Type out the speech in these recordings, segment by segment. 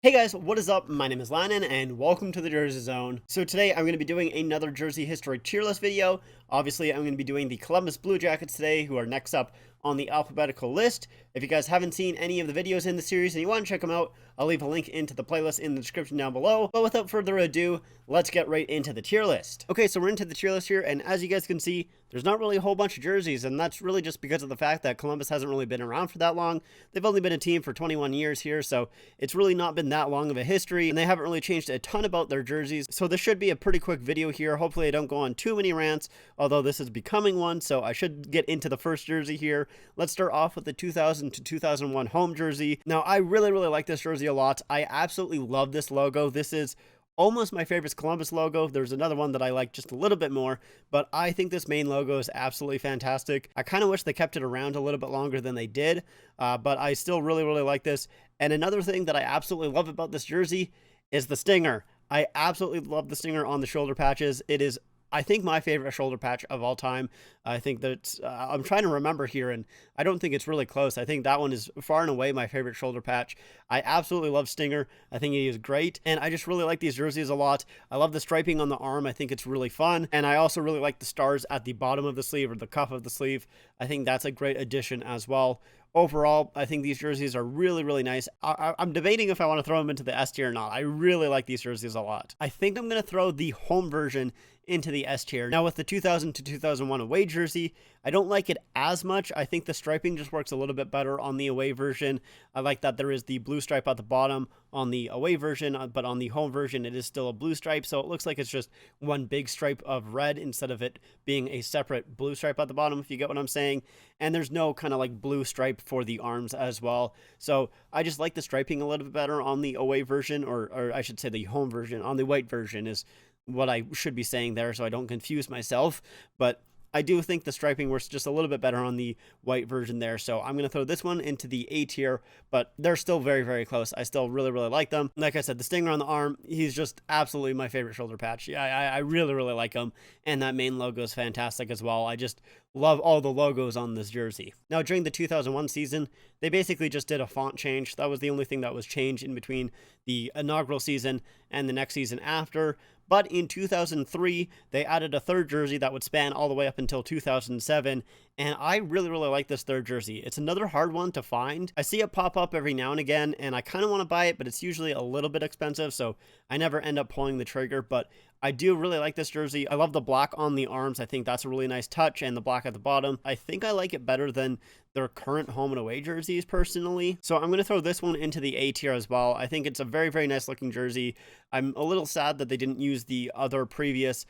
Hey guys, what is up? My name is Lannon and welcome to the Jersey Zone. So today I'm going to be doing another Jersey history tier list video. Obviously I'm going to be doing the Columbus Blue Jackets today, who are next up on the alphabetical list. If you guys haven't seen any of the videos in the series and you want to check them out, I'll leave a link into the playlist in the description down below. But without further ado, let's get right into the tier list. Okay, so we're into the tier list here, and as you guys can see, there's not really a whole bunch of jerseys, and that's really just because of the fact that Columbus hasn't really been around for that long. They've only been a team for 21 years here, so it's really not been that long of a history, and they haven't really changed a ton about their jerseys. So this should be a pretty quick video here. Hopefully I don't go on too many rants, although this is becoming one, so I should get into the first jersey here. Let's start off with the 2000 to 2001 home jersey. Now, I really like this jersey a lot. I absolutely love this logo. This is almost my favorite Columbus logo. There's another one that I like just a little bit more, but I think this main logo is absolutely fantastic. I kind of wish they kept it around a little bit longer than they did, but I still really like this. And another thing that I absolutely love about this jersey is the stinger. I absolutely love the stinger on the shoulder patches. It is, I think, my favorite shoulder patch of all time. I think that I'm trying to remember here, and I don't think it's really close. I think that one is far and away my favorite shoulder patch. I absolutely love Stinger. I think he is great, and I just really like these jerseys a lot. I love the striping on the arm. I think it's really fun, and I also really like the stars at the bottom of the sleeve or the cuff of the sleeve. I think that's a great addition as well. Overall, I think these jerseys are really nice. I'm debating if I want to throw them into the S tier or not. I really like these jerseys a lot. I think I'm going to throw the home version into the S tier. Now, with the 2000 to 2001 away jersey, I don't like it as much. I think the striping just works a little bit better on the away version. I like that there is the blue stripe at the bottom on the away version, but on the home version, it is still a blue stripe. So it looks like it's just one big stripe of red instead of it being a separate blue stripe at the bottom, if you get what I'm saying. And there's no kind of like blue stripe for the arms as well. So I just like the striping a little bit better on the away version, or I should say the home version. On the white version is what I should be saying there, so I don't confuse myself. But I do think the striping works just a little bit better on the white version there. So I'm going to throw this one into the A tier, but they're still very close. I still really like them. Like I said, the stinger on the arm, he's just absolutely my favorite shoulder patch. Yeah, I really like him. And that main logo is fantastic as well. I just love all the logos on this jersey. Now, during the 2001 season, they basically just did a font change. That was the only thing that was changed in between the inaugural season and the next season after. But in 2003, they added a third jersey that would span all the way up until 2007, and I really like this third jersey. It's another hard one to find. I see it pop up every now and again, and I kind of want to buy it, but it's usually a little bit expensive, so I never end up pulling the trigger. But I do really like this jersey. I love the black on the arms. I think that's a really nice touch, and the black at the bottom. I think I like it better than their current home and away jerseys personally. So I'm going to throw this one into the A tier as well. I think it's a very nice looking jersey. I'm a little sad that they didn't use the other previous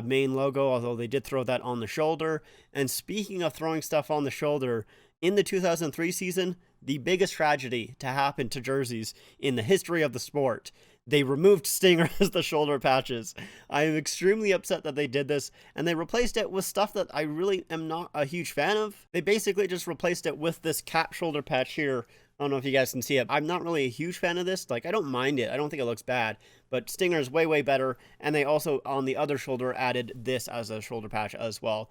main logo, although they did throw that on the shoulder. And speaking of throwing stuff on the shoulder, in the 2003 season, the biggest tragedy to happen to jerseys in the history of the sport, they removed Stinger as the shoulder patches. I am extremely upset that they did this, and they replaced it with stuff that I really am not a huge fan of. They basically just replaced it with this cat shoulder patch here. I don't know if you guys can see it. I'm not really a huge fan of this. Like, I don't mind it. I don't think it looks bad, but Stinger is way better. And they also, on the other shoulder, added this as a shoulder patch as well.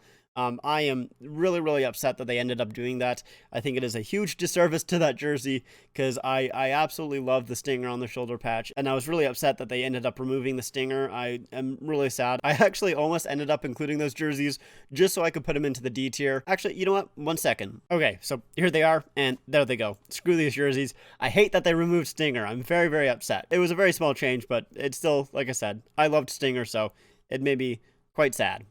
I am really upset that they ended up doing that. I think it is a huge disservice to that jersey because I absolutely love the stinger on the shoulder patch, and I was really upset that they ended up removing the stinger. I am really sad. I actually almost ended up including those jerseys just so I could put them into the D tier. Actually, you know what? 1 second. Okay, so here they are, and there they go. Screw these jerseys. I hate that they removed Stinger. I'm very upset. It was a very small change, but it's still, like I said, I loved Stinger, so it made me quite sad.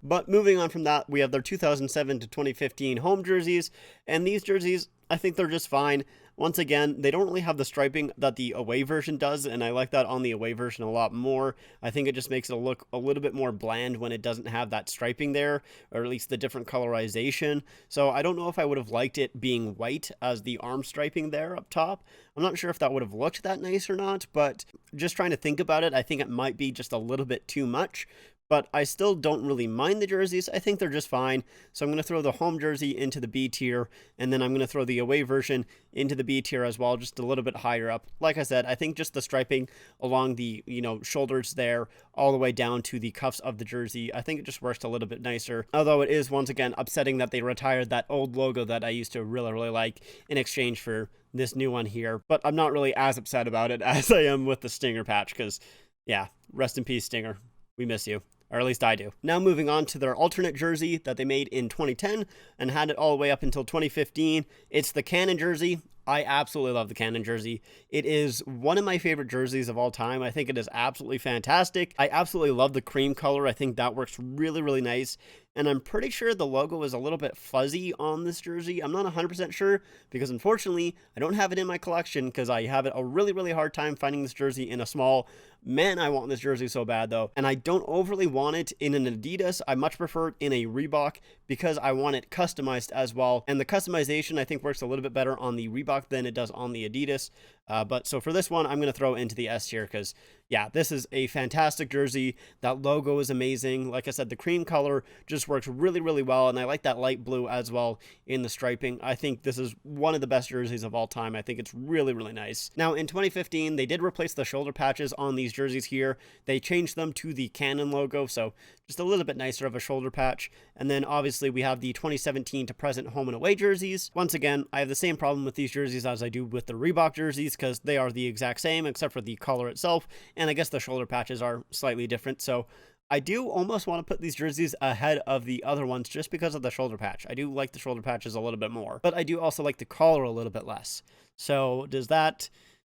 But moving on from that, we have their 2007 to 2015 home jerseys, and these jerseys, I think they're just fine. Once again, they don't really have the striping that the away version does, and I like that on the away version a lot more. I think it just makes it look a little bit more bland when it doesn't have that striping there, or at least the different colorization. So I don't know if I would have liked it being white as the arm striping there up top. I'm not sure if that would have looked that nice or not, but just trying to think about it, I think it might be just a little bit too much. but I still don't really mind the jerseys. I think they're just fine. So I'm going to throw the home jersey into the B tier, and then I'm going to throw the away version into the B tier as well, just a little bit higher up. Like I said, I think just the striping along the, shoulders there all the way down to the cuffs of the jersey, I think it just works a little bit nicer. Although it is, once again, upsetting that they retired that old logo that I used to really, really like in exchange for this new one here. But I'm not really as upset about it as I am with the Stinger patch, because, yeah, rest in peace, Stinger. We miss you. Or at least I do. Now moving on to their alternate jersey that they made in 2010 and had it all the way up until 2015. It's the Cannon jersey. I absolutely love the Cannon jersey. It is one of my favorite jerseys of all time. I think it is absolutely fantastic. I absolutely love the cream color. I think that works really, really nice. And I'm pretty sure the logo is a little bit fuzzy on this jersey. I'm not 100% sure because unfortunately I don't have it in my collection because I have a really, really hard time finding this jersey in a small. Man, I want this jersey so bad though. And I don't overly want it in an Adidas. I much prefer it in a Reebok because I want it customized as well. And the customization I think works a little bit better on the Reebok than it does on the Adidas. But so for this one, I'm going to throw it into the S tier because, yeah, this is a fantastic jersey. That logo is amazing. Like I said, the cream color just works really, really well. And I like that light blue as well in the striping. I think this is one of the best jerseys of all time. I think it's really, really nice. Now, in 2015, they did replace the shoulder patches on these jerseys here. They changed them to the Cannon logo, so just a little bit nicer of a shoulder patch. And then obviously we have the 2017 to present home and away jerseys. Once again, I have the same problem with these jerseys as I do with the Reebok jerseys because they are the exact same except for the color itself, and I guess the shoulder patches are slightly different. So I do almost want to put these jerseys ahead of the other ones just because of the shoulder patch. I do like the shoulder patches a little bit more, but I do also like the collar a little bit less. So does that...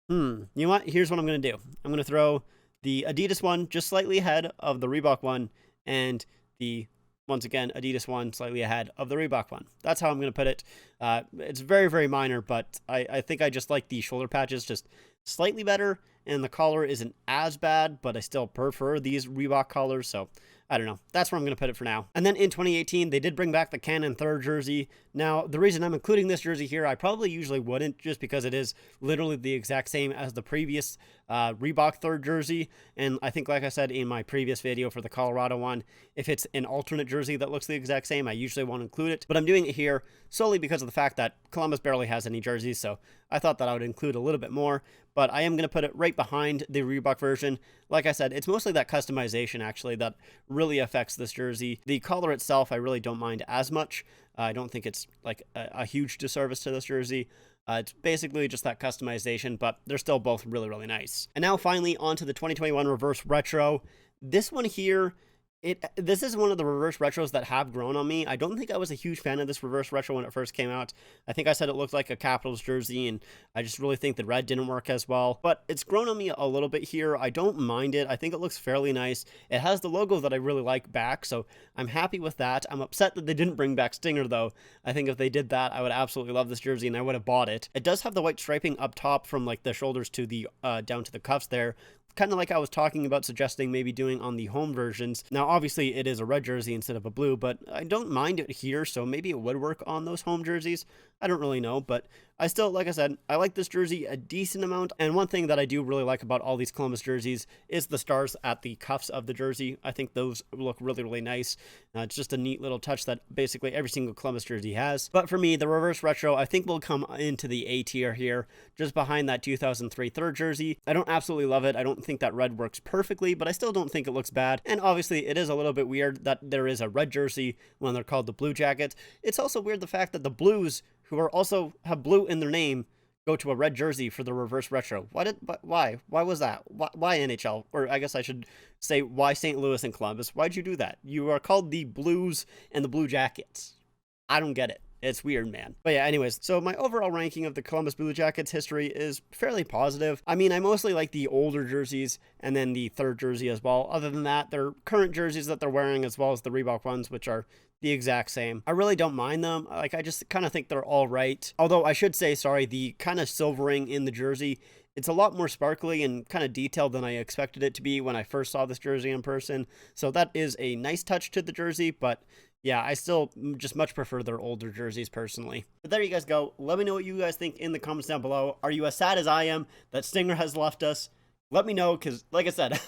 You know what? Here's what I'm going to do. I'm going to throw the Adidas one just slightly ahead of the Reebok one, and the, once again, Adidas one slightly ahead of the Reebok one. That's how I'm going to put it. It's very, very minor, but I think I just like the shoulder patches just slightly better, and the collar isn't as bad, but I still prefer these Reebok collars, so I don't know. That's where I'm going to put it for now. And then in 2018, they did bring back the Cannon third jersey. Now, the reason I'm including this jersey here, I probably usually wouldn't, just because it is literally the exact same as the previous Reebok third jersey. And I think, like I said in my previous video for the Colorado one, if it's an alternate jersey that looks the exact same, I usually won't include it. But I'm doing it here solely because of the fact that Columbus barely has any jerseys, so I thought that I would include a little bit more. But I am going to put it right behind the Reebok version. Like I said, it's mostly that customization, actually, that really affects this jersey. The color itself, I really don't mind as much. I don't think it's like a huge disservice to this jersey. It's basically just that customization, but they're still both really, really nice. And now finally onto the 2021 Reverse Retro. This one here, this is one of the reverse retros that have grown on me. I don't think I was a huge fan of this reverse retro when it first came out. I think I said it looked like a Capitals jersey, and I just really think the red didn't work as well. But it's grown on me a little bit here. I don't mind it. I think it looks fairly nice. It has the logo that I really like back, so I'm happy with that. I'm upset that they didn't bring back Stinger, though. I think if they did that, I would absolutely love this jersey, and I would have bought it. It does have the white striping up top from like the shoulders to the down to the cuffs there. Kind of like I was talking about suggesting maybe doing on the home versions. Now, obviously, it is a red jersey instead of a blue, but I don't mind it here, so maybe it would work on those home jerseys. I don't really know, but I still, like I said, I like this jersey a decent amount. And one thing that I do really like about all these Columbus jerseys is the stars at the cuffs of the jersey. I think those look really, really nice. It's just a neat little touch that basically every single Columbus jersey has. But for me, the reverse retro, I think will come into the A tier here, just behind that 2003 third jersey. I don't absolutely love it. I don't think that red works perfectly, but I still don't think it looks bad. And obviously, it is a little bit weird that there is a red jersey when they're called the Blue Jackets. It's also weird the fact that the Blues, who are also have blue in their name, go to a red jersey for the reverse retro. Why was that? Why NHL? Or I guess I should say, why St. Louis and Columbus? Why'd you do that? You are called the Blues and the Blue Jackets. I don't get it. It's weird, man. But yeah, anyways, so my overall ranking of the Columbus Blue Jackets history is fairly positive. I mean, I mostly like the older jerseys and then the third jersey as well. Other than that, their current jerseys that they're wearing as well as the Reebok ones, which are the exact same. I really don't mind them. Like, I just kind of think they're all right. Although I should say, sorry, the kind of silvering in the jersey, it's a lot more sparkly and kind of detailed than I expected it to be when I first saw this jersey in person. So that is a nice touch to the jersey, but yeah, I still just much prefer their older jerseys personally. But there you guys go. Let me know what you guys think in the comments down below. Are you as sad as I am that Stinger has left us? Let me know, because like I said,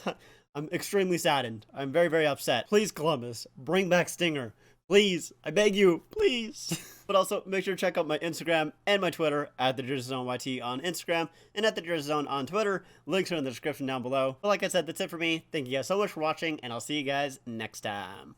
I'm extremely saddened. I'm very, very upset. Please, Columbus, bring back Stinger. Please, I beg you, please. But also, make sure to check out my Instagram and my Twitter at TheJerseyZoneYT on Instagram and at TheJerseyZone on Twitter. Links are in the description down below. But like I said, that's it for me. Thank you guys so much for watching, and I'll see you guys next time.